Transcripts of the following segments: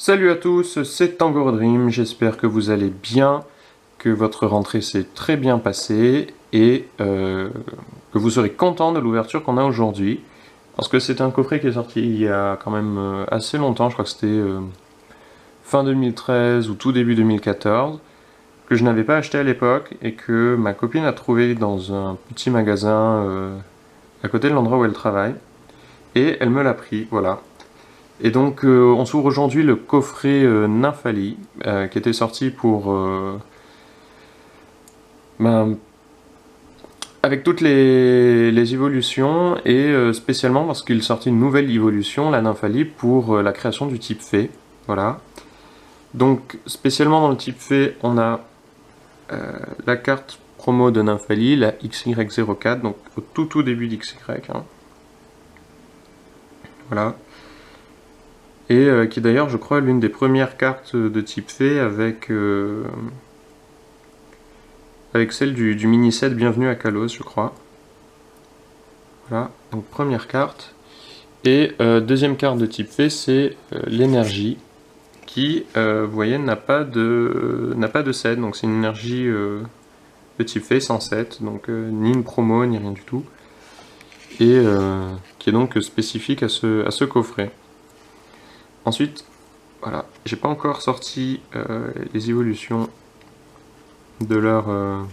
Salut à tous, c'est Tango Dream, j'espère que vous allez bien, que votre rentrée s'est très bien passée et que vous serez content de l'ouverture qu'on a aujourd'hui. Parce que c'est un coffret qui est sorti il y a quand même assez longtemps, je crois que c'était fin 2013 ou tout début 2014, que je n'avais pas acheté à l'époque et que ma copine a trouvé dans un petit magasin à côté de l'endroit où elle travaille. Et elle me l'a pris, voilà. Et donc on s'ouvre aujourd'hui le coffret Nymphalie qui était sorti pour ben, avec toutes les évolutions et spécialement parce qu'il sortit une nouvelle évolution, la Nymphalie, pour la création du type Fée. Voilà. Donc spécialement dans le type Fée, on a la carte promo de Nymphalie, la XY04, donc au tout début d'XY. Hein. Voilà. Et qui est d'ailleurs, je crois, l'une des premières cartes de type Fée avec celle du mini-set Bienvenue à Kalos, je crois. Voilà, donc première carte. Et deuxième carte de type Fée, c'est l'énergie, qui, vous voyez, n'a pas de set, donc c'est une énergie de type Fée sans set, donc ni une promo, ni rien du tout. Et qui est donc spécifique à ce coffret. Ensuite, voilà, j'ai pas encore sorti les évolutions de leur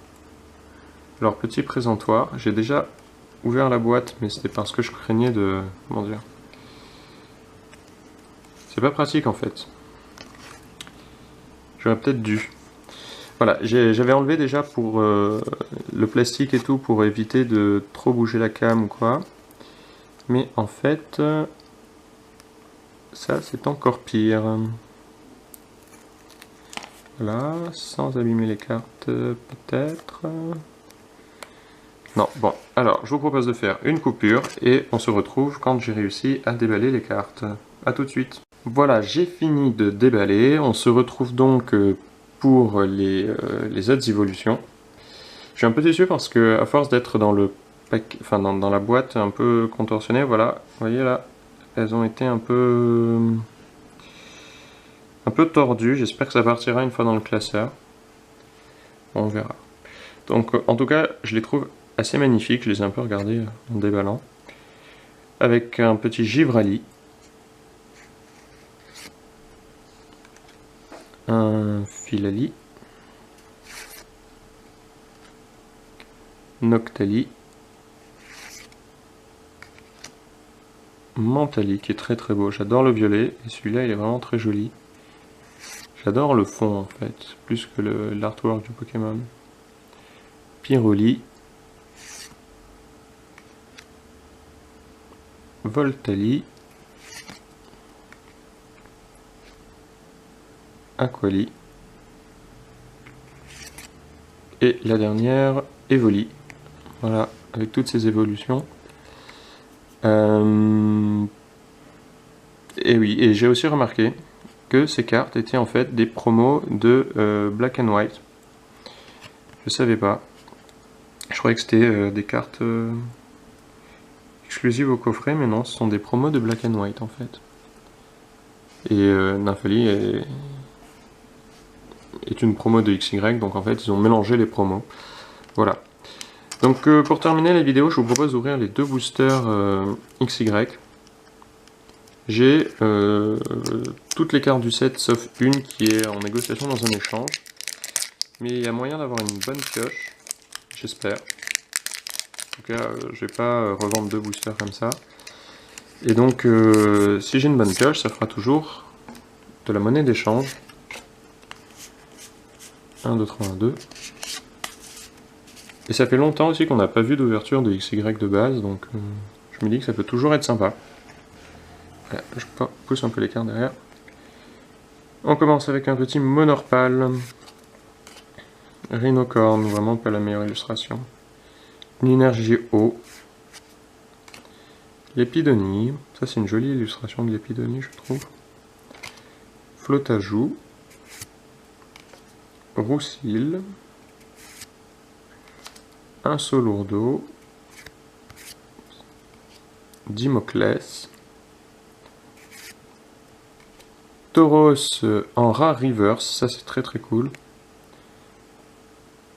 petit présentoir. J'ai déjà ouvert la boîte, mais c'était parce que je craignais de... Comment dire? C'est pas pratique en fait. J'aurais peut-être dû. Voilà, j'avais enlevé déjà pour le plastique et tout pour éviter de trop bouger la cam ou quoi. Mais en fait, ça c'est encore pire. Voilà, sans abîmer les cartes peut-être. Non, bon, alors je vous propose de faire une coupure et on se retrouve quand j'ai réussi à déballer les cartes. A tout de suite. Voilà, j'ai fini de déballer, on se retrouve donc pour les autres évolutions. Je suis un peu déçu parce que à force d'être dans le enfin dans la boîte un peu contorsionnée, voilà, vous voyez là, elles ont été un peu tordues, j'espère que ça partira une fois dans le classeur. On verra. Donc en tout cas, je les trouve assez magnifiques, je les ai un peu regardés en déballant. Avec un petit Givrali. Un Filali. Noctali. Mentali qui est très très beau, j'adore le violet et celui-là il est vraiment très joli. J'adore le fond en fait, plus que l'artwork du Pokémon. Pyroli. Voltali. Aquali. Et la dernière, Evoli. Voilà, avec toutes ces évolutions. Et oui, et j'ai aussi remarqué que ces cartes étaient en fait des promos de Black and White. Je savais pas. Je croyais que c'était des cartes exclusives au coffret, mais non, ce sont des promos de Black and White en fait. Et Nymphalie est une promo de XY, donc en fait ils ont mélangé les promos. Voilà. Donc pour terminer la vidéo, je vous propose d'ouvrir les deux boosters XY. J'ai toutes les cartes du set sauf une qui est en négociation dans un échange. Mais il y a moyen d'avoir une bonne pioche, j'espère. En tout cas, je vais pas revendre deux boosters comme ça. Et donc, si j'ai une bonne pioche, ça fera toujours de la monnaie d'échange. 1, 2, 3, 1, 2. Et ça fait longtemps aussi qu'on n'a pas vu d'ouverture de XY de base, donc je me dis que ça peut toujours être sympa. Voilà, je pousse un peu les cartes derrière. On commence avec un petit Monorpal. Rhinocorn, vraiment pas la meilleure illustration. Une énergie eau. L'épidonie, ça c'est une jolie illustration de l'épidonie je trouve. Flotajou. Roussil. Un Solourdo. Dimoclès. Tauros en rare reverse, ça c'est très très cool.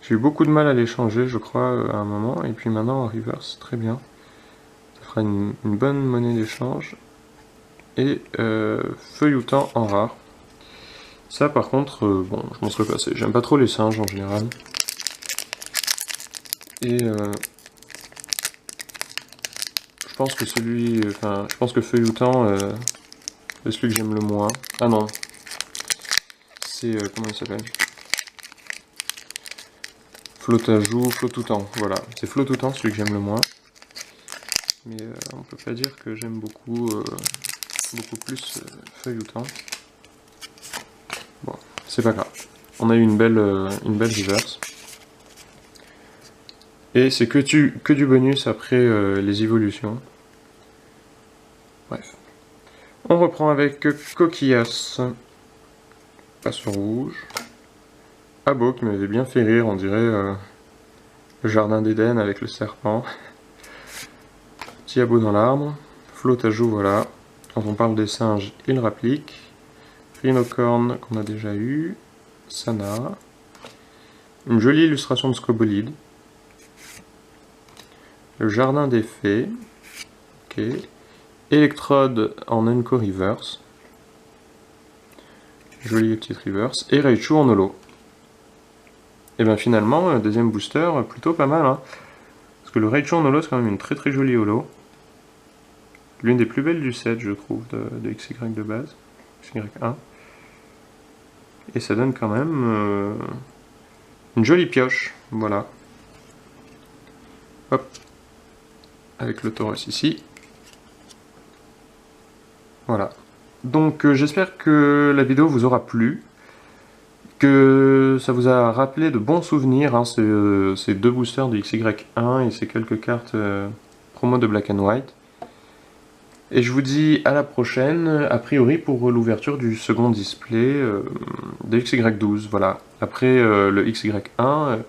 J'ai eu beaucoup de mal à l'échanger, je crois, à un moment, et puis maintenant en reverse, très bien. Ça fera une bonne monnaie d'échange. Et Feuilloutant en rare. Ça par contre, bon, je m'en serais passé. J'aime pas trop les singes en général. Et je pense que je pense que Feuilloutant, c'est celui que j'aime le moins. Ah non, c'est comment il s'appelle? Flotajou, Flottoutant, voilà. C'est Flottoutant celui que j'aime le moins. Mais on peut pas dire que j'aime beaucoup plus Feuilloutant. Bon, c'est pas grave. On a eu une belle reverse. Et c'est que du bonus après les évolutions. Bref. On reprend avec Coquillas. Passe rouge. Abo qui m'avait bien fait rire, on dirait le jardin d'Éden avec le serpent. Petit abo dans l'arbre. Flotajou, voilà. Quand on parle des singes, il rapplique. Rhinocorne qu'on a déjà eu. Sana. Une jolie illustration de Scobolide. Le jardin des fées. Ok. Electrode en Enco Reverse. Jolie petite reverse. Et Raichu en holo. Et bien finalement, deuxième booster, plutôt pas mal. Hein. Parce que le Raichu en holo, c'est quand même une très très jolie holo. L'une des plus belles du set, je trouve, de XY de base. XY1. Et ça donne quand même une jolie pioche. Voilà. Hop. Avec le Tauros ici. Voilà. Donc j'espère que la vidéo vous aura plu. Que ça vous a rappelé de bons souvenirs, hein, ces deux boosters de XY1 et ces quelques cartes promo de Black and White. Et je vous dis à la prochaine, a priori pour l'ouverture du second display de XY12, voilà. Après le XY1,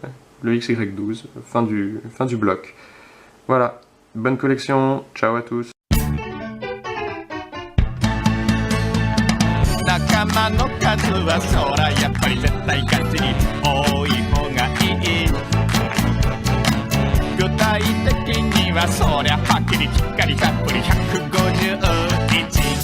le XY12, fin du bloc. Voilà, bonne collection, ciao à tous. 仲間の数はそらやっぱり絶対勝ちに多い方がいい具体的にはそりゃはっきりきっかりたっぷり150